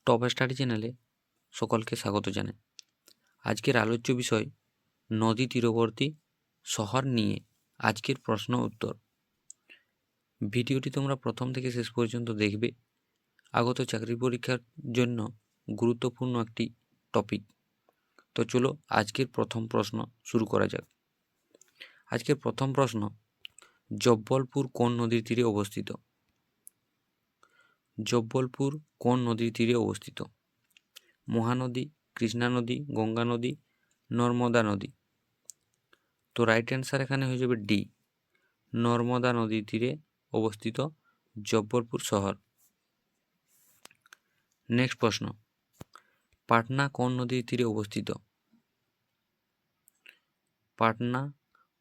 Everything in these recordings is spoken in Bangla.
টপ স্টাডি চ্যানেলে সকলকে স্বাগত জানাই। আজকের আলোচ্য বিষয় নদী তীরবর্তী শহর নিয়ে আজকের প্রশ্ন উত্তর। ভিডিওটি তোমরা প্রথম থেকে শেষ পর্যন্ত দেখবে। আগত চাকরি পরীক্ষার জন্য গুরুত্বপূর্ণ একটি টপিক। তো চলো আজকের প্রথম প্রশ্ন শুরু করা যাক। আজকের প্রথম প্রশ্ন, জব্বলপুর কোন নদীর তীরে অবস্থিত? জব্বলপুর কোন নদীর তীরে অবস্থিত? মহানদী, কৃষ্ণা নদী, গঙ্গা নদী, নর্মদা নদী। তো রাইট অ্যান্সার এখানে হয়ে যাবে ডি, নর্মদা নদীর তীরে অবস্থিত জব্বলপুর শহর। নেক্সট প্রশ্ন, পাটনা কোন নদীর তীরে অবস্থিত? পাটনা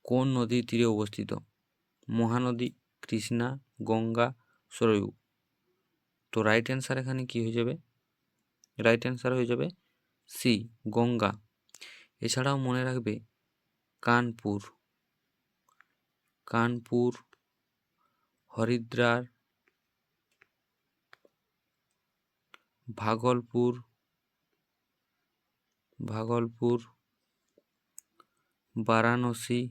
কোন নদীর তীরে অবস্থিত? মহানদী, কৃষ্ণা, গঙ্গা, সরয়ু। তো রাইট অ্যান্সার এখানে কি হয়ে যাবে? রাইট অ্যান্সার হয়ে যাবে সি, গঙ্গা। এছাড়াও মনে রাখবে কানপুর, কানপুর, হরিদ্বার, ভাগলপুর, ভাগলপুর, বারাণসী,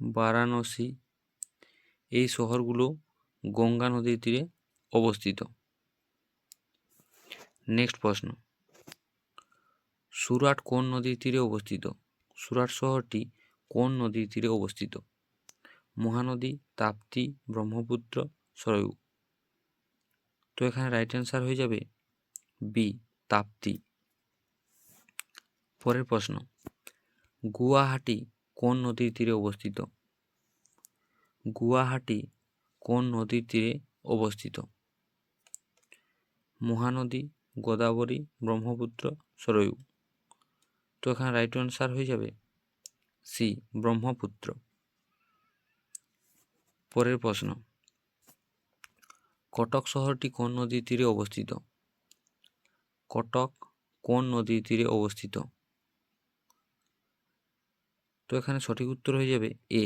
বারাণসী, এই শহরগুলো গঙ্গা নদীর তীরে অবস্থিত। নেক্সট প্রশ্ন, সুরাট কোন নদীর তীরে অবস্থিত? সুরাট শহরটি কোন নদীর তীরে অবস্থিত? মহানদী, তাপ্তি, ব্রহ্মপুত্র, সরয়ু। তো এখানে রাইট অ্যান্সার হয়ে যাবে বি, তাপ্তি। পরের প্রশ্ন, গুয়াহাটি কোন নদীর তীরে অবস্থিত? গুয়াহাটি কোন নদীর তীরে অবস্থিত? মহানদী, গোদাবরী, ব্রহ্মপুত্র, সরয়ু। তো এখানে রাইট অ্যান্সার হয়ে যাবে সি, ব্রহ্মপুত্র। পরের প্রশ্ন, কটক শহরটি কোন নদীর তীরে অবস্থিত? কটক কোন নদীর তীরে অবস্থিত? তো এখানে সঠিক উত্তর হয়ে যাবে এ,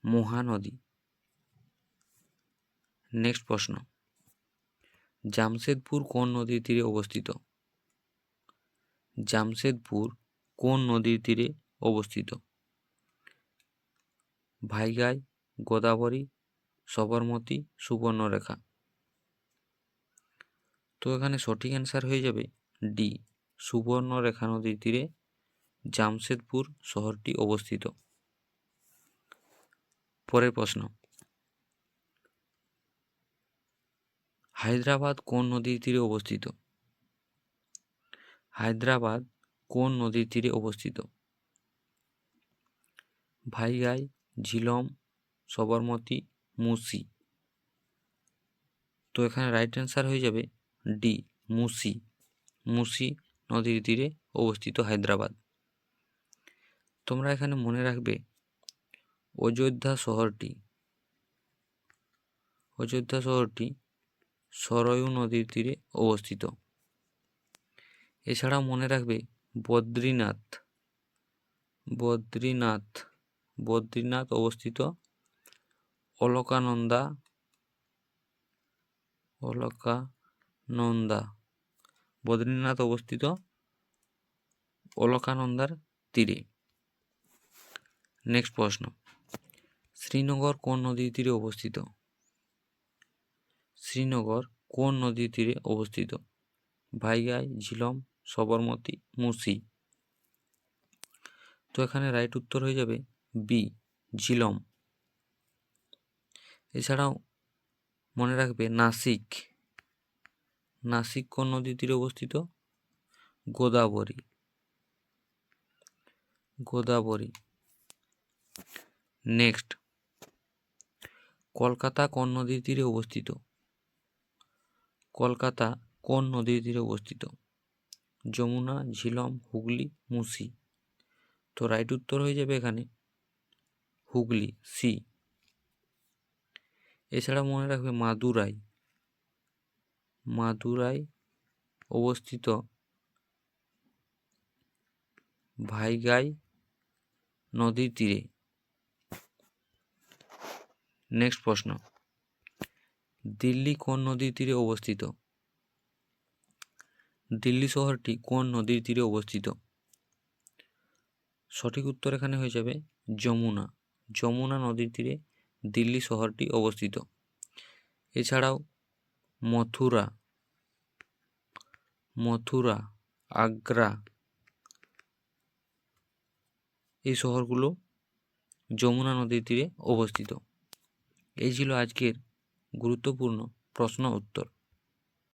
মহানদী। নেক্সট প্রশ্ন, জামশেদপুর কোন নদীর তীরে অবস্থিত? জামশেদপুর কোন নদীর তীরে অবস্থিত? ভাইগাই, গোদাবরী, সবরমতী, সুবর্ণরেখা। তো এখানে সঠিক অ্যান্সার হয়ে যাবে ডি, সুবর্ণরেখা নদীর তীরে জামশেদপুর শহরটি অবস্থিত। পরের প্রশ্ন, হায়দ্রাবাদ কোন নদীর তীরে অবস্থিত? হায়দ্রাবাদ কোন নদীর তীরে অবস্থিত? ভাইগাই, ঝিলম, সবরমতী, মুসি। তো এখানে রাইট অ্যান্সার হয়ে যাবে ডি, মুসি। মুসি নদীর তীরে অবস্থিত হায়দ্রাবাদ। তোমরা এখানে মনে রাখবে অযোধ্যা শহরটি, অযোধ্যা শহরটি সরয়ু নদীর তীরে অবস্থিত। এছাড়াও মনে রাখবে বদ্রীনাথ, বদ্রীনাথ, বদ্রীনাথ অবস্থিত অলকানন্দা, অলকানন্দা, বদ্রীনাথ অবস্থিত অলকানন্দার তীরে। নেক্সট প্রশ্ন, শ্রীনগর কোন নদীর তীরে অবস্থিত? শ্রীনগর কোন নদীর তীরে অবস্থিত? ভাইগাই, ঝিলম, সবরমতী, মুসি। তো এখানে রাইট উত্তর হয়ে যাবে বি, ঝিলম। এছাড়াও মনে রাখবে নাসিক, নাসিক কোন নদীর তীরে অবস্থিত? গোদাবরী, গোদাবরী। নেক্সট, কলকাতা কোন নদীর তীরে অবস্থিত? কলকাতা কোন নদীর তীরে অবস্থিত? যমুনা, ঝিলম, হুগলি, মুসি। তো রাইট উত্তর হয়ে যাবে এখানে হুগলি, সি। এছাড়া মনে রাখবে মাদুরাই, মাদুরাই অবস্থিত ভাইগাই নদীর তীরে। নেক্সট প্রশ্ন, দিল্লি কোন নদীর তীরে অবস্থিত? দিল্লি শহরটি কোন নদীর তীরে অবস্থিত? সঠিক উত্তর এখানে হয়ে যাবে যমুনা। যমুনা নদীর তীরে দিল্লি শহরটি অবস্থিত। এছাড়াও মথুরা, আগ্রা এই শহরগুলো যমুনা নদীর তীরে অবস্থিত। এই ছিল আজকের গুরুত্বপূর্ণ প্রশ্ন উত্তর।